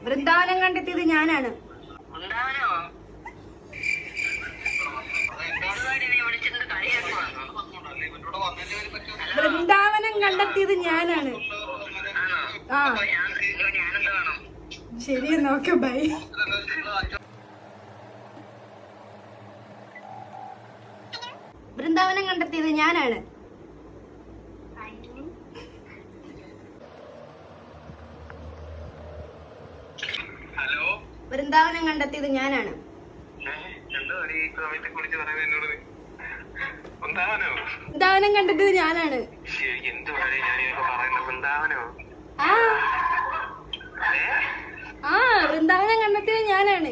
വൃന്ദാവനം കണ്ടെത്തിയത് ഞാനാണ്. വൃന്ദാവനം കണ്ടെത്തിയത് ഞാനാണ്. ആ ശരി, നോക്കെ ബൈ. വൃന്ദാവനം കണ്ടെത്തിയത് ഞാനാണ്. വൃന്ദാവനം കണ്ടെത്തിയത് ഞാനാണ്. വൃന്ദാവനം കണ്ടെത്തിയത് ഞാനാണ്. ആ വൃന്ദാവനം കണ്ടെത്തിയത് ഞാനാണ്.